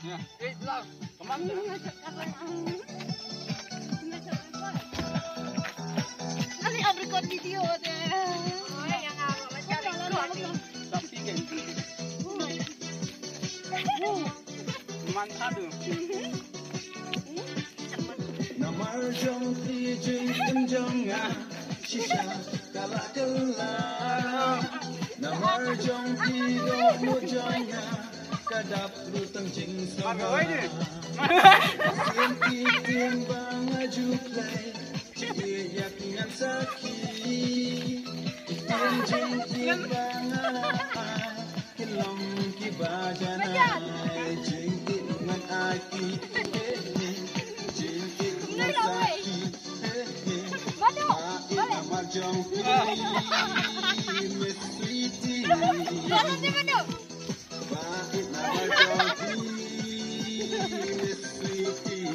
Ya, lah, kemana? Nanti aku record video deh. Oh, yang macam itu. Tapi kan. Mantap tu. Namar jong ti jing jong a shisha kala kala. Namar jong ti do mu jong a kadap lu tang jing sa. Sim ti tim bang aju play. Chiki yak ngan saki. Tim jing tim bang ala kilom ki bajana. Jing tim ngan aki. Jom Miss Sweetie. Jangan di mana? Baik nama jom Miss Sweetie.